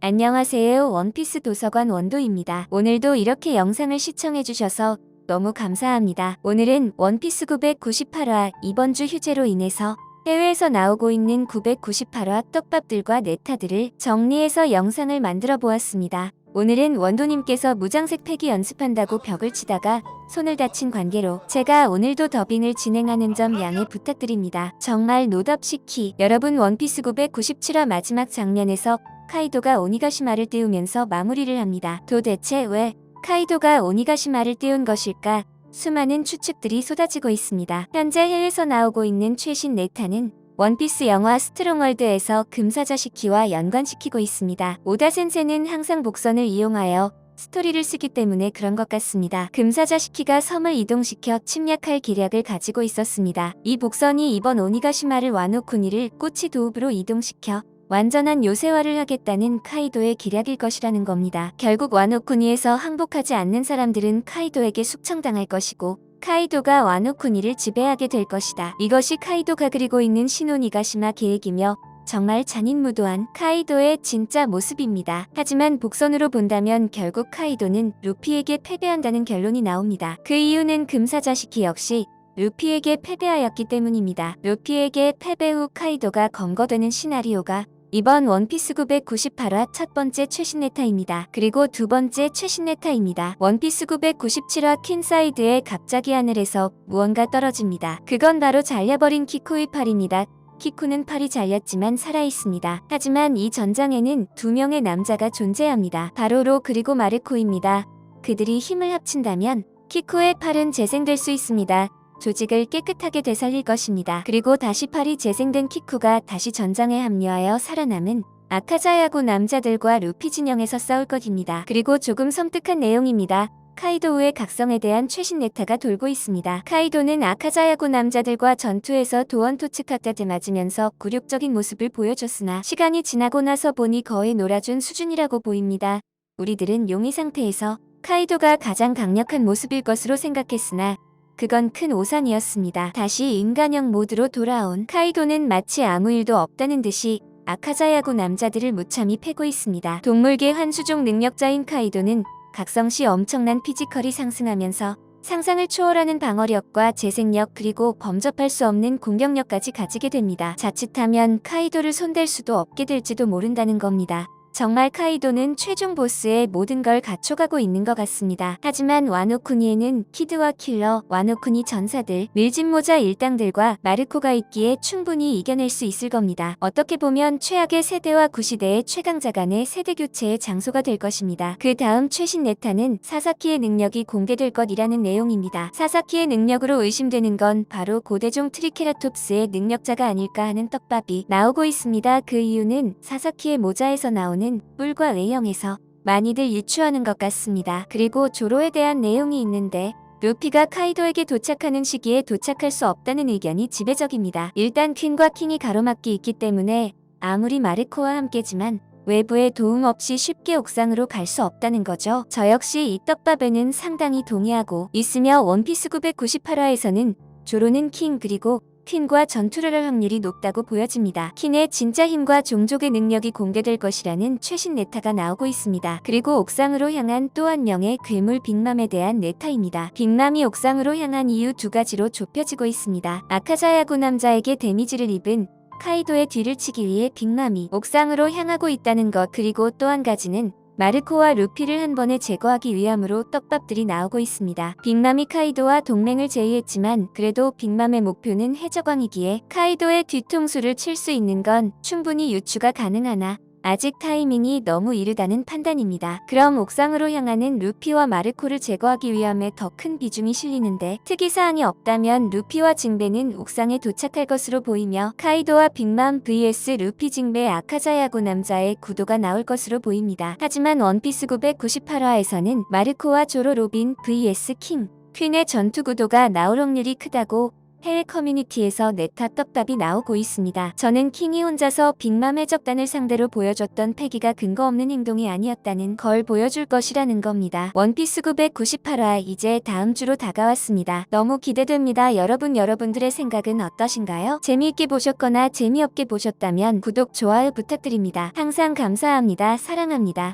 안녕하세요. 원피스 도서관 원도입니다. 오늘도 이렇게 영상을 시청해주셔서 너무 감사합니다. 오늘은 원피스 998화 이번 주 휴재로 인해서 해외에서 나오고 있는 998화 떡밥들과 네타들을 정리해서 영상을 만들어 보았습니다. 오늘은 원도님께서 무장색 패기 연습한다고 벽을 치다가 손을 다친 관계로 제가 오늘도 더빙을 진행하는 점 양해 부탁드립니다. 정말 노답시키. 여러분, 원피스 997화 마지막 장면에서 카이도가 오니가시마를 띄우면서 마무리를 합니다. 도대체 왜 카이도가 오니가시마를 띄운 것일까? 수많은 추측들이 쏟아지고 있습니다. 현재 해외에서 나오고 있는 최신 네타는 원피스 영화 스트롱월드에서 금사자시키와 연관시키고 있습니다. 오다 센세는 항상 복선을 이용하여 스토리를 쓰기 때문에 그런 것 같습니다. 금사자시키가 섬을 이동시켜 침략할 기략을 가지고 있었습니다. 이 복선이 이번 오니가시마를 와노쿠니를 꼬치 도읍으로 이동시켜 완전한 요새화를 하겠다는 카이도의 기략일 것이라는 겁니다. 결국 와노쿠니에서 항복하지 않는 사람들은 카이도에게 숙청당할 것이고 카이도가 와노쿠니를 지배하게 될 것이다. 이것이 카이도가 그리고 있는 신오니가시마 계획이며 정말 잔인무도한 카이도의 진짜 모습입니다. 하지만 복선으로 본다면 결국 카이도는 루피에게 패배한다는 결론이 나옵니다. 그 이유는 금사자시키 역시 루피에게 패배하였기 때문입니다. 루피에게 패배 후 카이도가 검거되는 시나리오가 이번 원피스 998화 첫 번째 최신 네타입니다. 그리고 두 번째 최신 네타입니다. 원피스 997화 퀸사이드에 갑자기 하늘에서 무언가 떨어집니다. 그건 바로 잘려버린 키쿠의 팔입니다. 키쿠는 팔이 잘렸지만 살아있습니다. 하지만 이 전장에는 두 명의 남자가 존재합니다. 바로 로 그리고 마르코입니다. 그들이 힘을 합친다면 키쿠의 팔은 재생될 수 있습니다. 조직을 깨끗하게 되살릴 것입니다. 그리고 다시 팔이 재생된 키쿠가 다시 전장에 합류하여 살아남은 아카자야구 남자들과 루피 진영에서 싸울 것입니다. 그리고 조금 섬뜩한 내용입니다. 카이도우의 각성에 대한 최신 네타가 돌고 있습니다. 카이도는 아카자야구 남자들과 전투에서 도원토츠카까지 맞으면서 굴욕적인 모습을 보여줬으나 시간이 지나고 나서 보니 거의 놀아준 수준이라고 보입니다. 우리들은 용의 상태에서 카이도가 가장 강력한 모습일 것으로 생각했으나 그건 큰 오산이었습니다. 다시 인간형 모드로 돌아온 카이도는 마치 아무 일도 없다는 듯이 아카자야구 남자들을 무참히 패고 있습니다. 동물계 환수종 능력자인 카이도는 각성 시 엄청난 피지컬이 상승하면서 상상을 초월하는 방어력과 재생력 그리고 범접할 수 없는 공격력까지 가지게 됩니다. 자칫하면 카이도를 손댈 수도 없게 될지도 모른다는 겁니다. 정말 카이도는 최종 보스의 모든 걸 갖춰가고 있는 것 같습니다. 하지만 와노쿠니에는 키드와 킬러, 와노쿠니 전사들, 밀짚모자 일당들과 마르코가 있기에 충분히 이겨낼 수 있을 겁니다. 어떻게 보면 최악의 세대와 구시대의 최강자 간의 세대 교체의 장소가 될 것입니다. 그 다음 최신 네타는 사사키의 능력이 공개될 것이라는 내용입니다. 사사키의 능력으로 의심되는 건 바로 고대종 트리케라톱스의 능력자가 아닐까 하는 떡밥이 나오고 있습니다. 그 이유는 사사키의 모자에서 나오는 뿔과 외형에서 많이들 유추하는 것 같습니다. 그리고 조로에 대한 내용이 있는데 루피가 카이도에게 도착하는 시기에 도착할 수 없다는 의견이 지배적입니다. 일단 퀸과 킹이 가로막기 있기 때문에 아무리 마르코와 함께지만 외부의 도움 없이 쉽게 옥상으로 갈 수 없다는 거죠. 저 역시 이 떡밥에는 상당히 동의하고 있으며 원피스 998화에서는 조로는 킹 그리고 퀸과 전투를 할 확률이 높다고 보여집니다. 퀸의 진짜 힘과 종족의 능력이 공개될 것이라는 최신 네타가 나오고 있습니다. 그리고 옥상으로 향한 또 한 명의 괴물 빅맘에 대한 네타입니다. 빅맘이 옥상으로 향한 이유 두 가지로 좁혀지고 있습니다. 아카자야구 남자에게 데미지를 입은 카이도의 뒤를 치기 위해 빅맘이 옥상으로 향하고 있다는 것, 그리고 또 한 가지는 마르코와 루피를 한 번에 제거하기 위함으로 떡밥들이 나오고 있습니다. 빅맘이 카이도와 동맹을 제의했지만 그래도 빅맘의 목표는 해적왕이기에 카이도의 뒤통수를 칠 수 있는 건 충분히 유추가 가능하나 아직 타이밍이 너무 이르다는 판단입니다. 그럼 옥상으로 향하는 루피와 마르코를 제거하기 위함에 더 큰 비중이 실리는데 특이사항이 없다면 루피와 징베는 옥상에 도착할 것으로 보이며 카이도와 빅맘 vs 루피 징베 아카자야구 남자의 구도가 나올 것으로 보입니다. 하지만 원피스 998화에서는 마르코와 조로 로빈 vs 킹, 퀸의 전투 구도가 나올 확률이 크다고 해외 커뮤니티에서 네타 떡밥이 나오고 있습니다. 저는 킹이 혼자서 빅맘 해적단을 상대로 보여줬던 패기가 근거 없는 행동이 아니었다는 걸 보여줄 것이라는 겁니다. 원피스 998화 이제 다음 주로 다가왔습니다. 너무 기대됩니다. 여러분들의 생각은 어떠신가요? 재미있게 보셨거나 재미없게 보셨다면 구독, 좋아요 부탁드립니다. 항상 감사합니다. 사랑합니다.